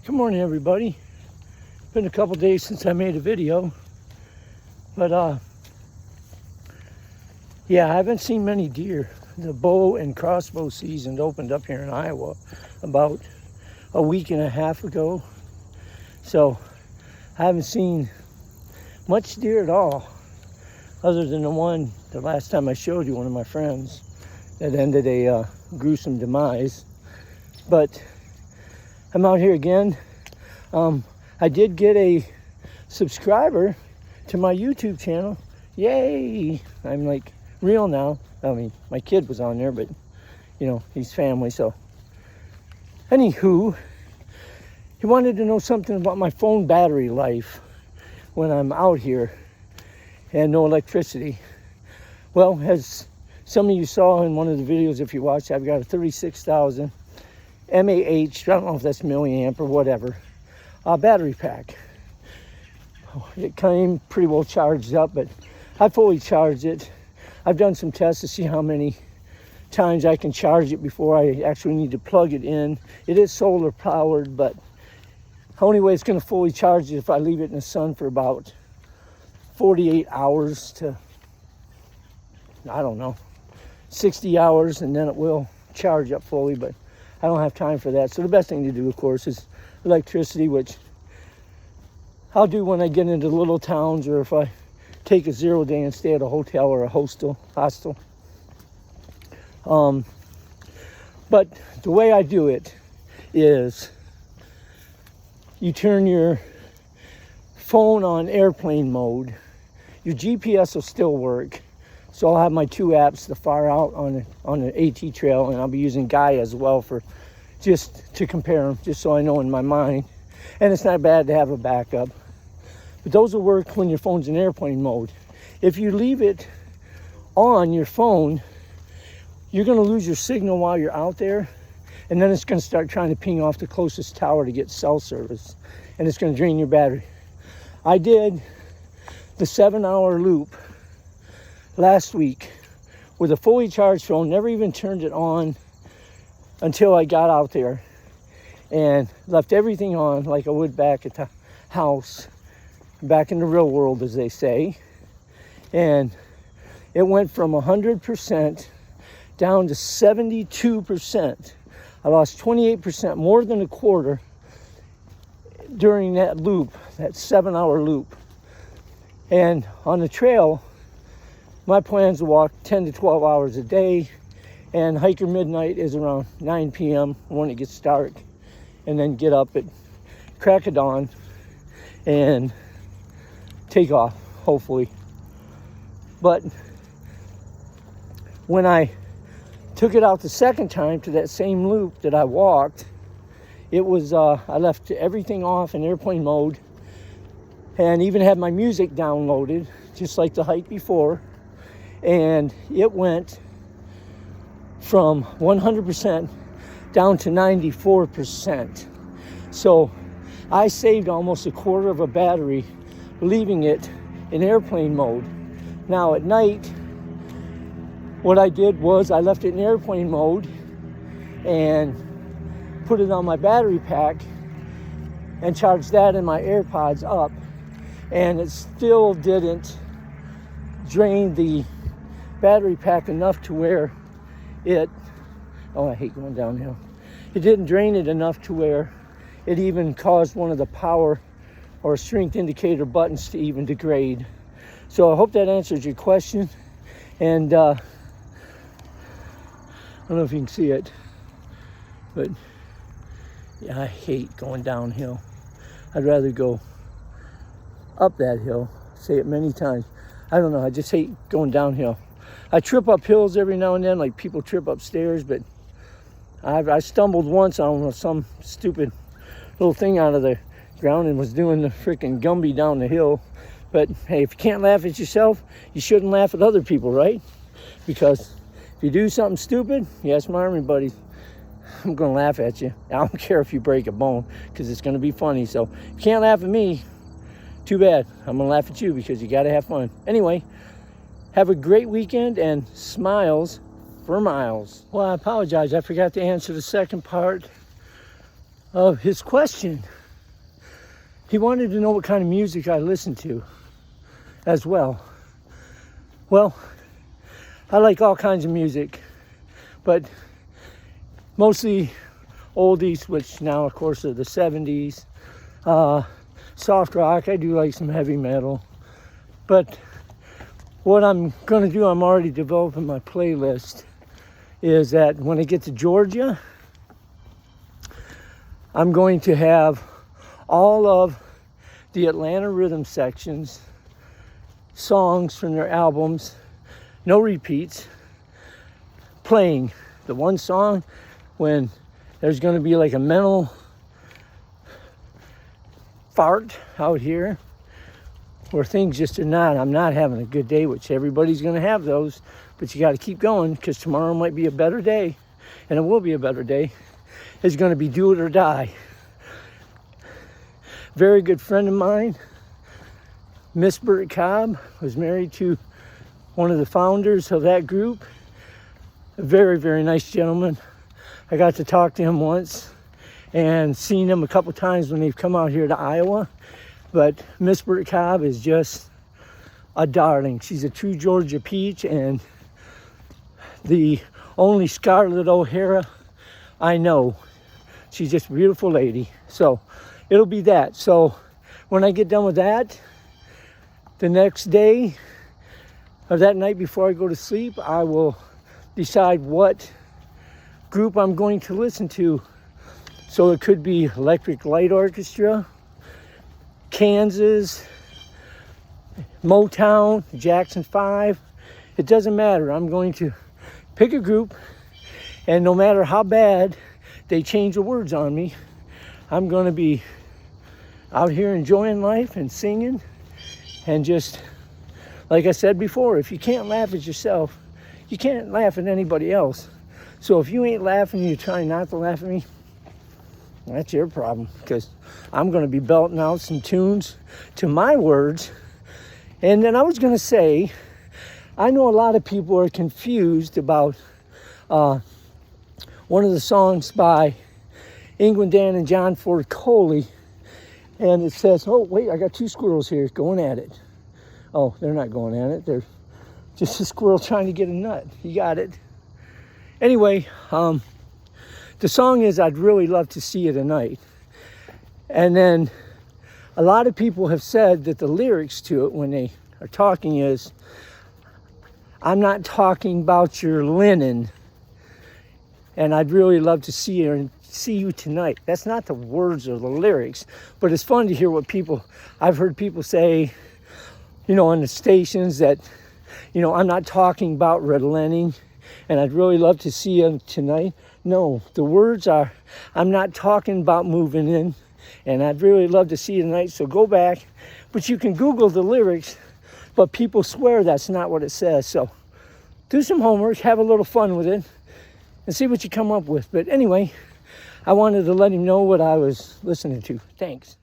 Good morning, everybody. It's been a couple days since I made a video, but yeah, I haven't seen many deer. The bow and crossbow season opened up here in Iowa about a week and a half ago, so I haven't seen much deer at all, other than the last time I showed you, one of my friends that ended a gruesome demise. But I'm out here again. I did get a subscriber to my YouTube channel. Yay! I'm like real now. I mean, my kid was on there, but you know, he's family. So anywho, he wanted to know something about my phone battery life when I'm out here and no electricity. Well, as some of you saw in one of the videos, if you watched, I've got a 36,000 mAh, I don't know if that's milliamp or whatever, battery pack. It came pretty well charged up, but I fully charged it. I've done some tests to see how many times I can charge it before I actually need to plug it in. It is solar powered, but the only way it's going to fully charge it if I leave it in the sun for about 48 hours to, I don't know, 60 hours, and then it will charge up fully, but I don't have time for that. So the best thing to do, of course, is electricity, which I'll do when I get into little towns, or if I take a 0 day and stay at a hotel or a hostel. But the way I do it is you turn your phone on airplane mode. Your GPS will still work. So I'll have my two apps, the Far Out on the AT trail, and I'll be using Gaia as well for just to compare them, just so I know in my mind. And it's not bad to have a backup. But those will work when your phone's in airplane mode. If you leave it on your phone, you're going to lose your signal while you're out there, and then it's going to start trying to ping off the closest tower to get cell service, and it's going to drain your battery. I did the 7-hour loop last week with a fully charged phone, never even turned it on until I got out there, and left everything on like I would back at the house, back in the real world, as they say. And it went from 100% down to 72%. I lost 28%, more than a quarter, during that loop, that 7-hour loop. And on the trail, my plan is to walk 10 to 12 hours a day, and hiker midnight is around 9 p.m. when it gets dark, and then get up at crack of dawn and take off, hopefully. But when I took it out the second time to that same loop that I walked, it was, I left everything off in airplane mode and even had my music downloaded, just like the hike before. And it went from 100% down to 94%. So I saved almost a quarter of a battery leaving it in airplane mode. Now at night, what I did was I left it in airplane mode and put it on my battery pack and charged that in my AirPods up, and it still didn't drain the battery pack enough to where it, oh, I hate going downhill. It didn't drain it enough to where it even caused one of the power or strength indicator buttons to even degrade. So I hope that answers your question. And I don't know if you can see it, but yeah, I hate going downhill. I'd rather go up that hill. Say it many times. I don't know, I just hate going downhill. I trip up hills every now and then, like people trip up stairs, but I stumbled once on some stupid little thing out of the ground and was doing the freaking Gumby down the hill. But hey, if you can't laugh at yourself, you shouldn't laugh at other people, right? Because if you do something stupid, yes, my army buddies, I'm going to laugh at you. I don't care if you break a bone, because it's going to be funny. So if you can't laugh at me, too bad. I'm going to laugh at you, because you got to have fun. Anyway, have a great weekend, and smiles for miles. Well, I apologize. I forgot to answer the second part of his question. He wanted to know what kind of music I listen to as well. Well, I like all kinds of music, but mostly oldies, which now, of course, are the 70s. Soft rock, I do like some heavy metal. But what I'm going to do, I'm already developing my playlist, is that when I get to Georgia, I'm going to have all of the Atlanta rhythm sections, songs from their albums, no repeats, playing the one song when there's going to be like a mental fart out here where things just are not, I'm not having a good day, which everybody's going to have those, but you got to keep going because tomorrow might be a better day, and it will be a better day. It's going to be do it or die. Very good friend of mine, Miss Burt Cobb, was married to one of the founders of that group. A very, very nice gentleman. I got to talk to him once and seen him a couple times when they've come out here to Iowa. But Miss Burt Cobb is just a darling. She's a true Georgia peach and the only Scarlett O'Hara I know. She's just a beautiful lady. So it'll be that. So when I get done with that, the next day or that night before I go to sleep, I will decide what group I'm going to listen to. So it could be Electric Light Orchestra, Kansas, Motown, Jackson 5. It doesn't matter. I'm going to pick a group, and no matter how bad they change the words on me, I'm going to be out here enjoying life and singing. And just, like I said before, if you can't laugh at yourself, you can't laugh at anybody else. So if you ain't laughing, you're trying not to laugh at me, that's your problem, because I'm going to be belting out some tunes to my words. And then I was going to say, I know a lot of people are confused about one of the songs by England Dan and John Ford Coley. And it says, oh, wait, I got two squirrels here going at it. Oh, they're not going at it. They're just a squirrel trying to get a nut. You got it. Anyway, the song is I'd Really Love to See You Tonight. And then a lot of people have said that the lyrics to it when they are talking is, I'm not talking about your linen, and I'd really love to see you tonight. That's not the words or the lyrics, but it's fun to hear what I've heard people say, on the stations that, I'm not talking about relenting, and I'd really love to see you tonight. No, the words are, I'm not talking about moving in, and I'd really love to see you tonight. So go back, but you can Google the lyrics, but people swear that's not what it says. So do some homework, have a little fun with it, and see what you come up with. But anyway, I wanted to let him know what I was listening to. Thanks.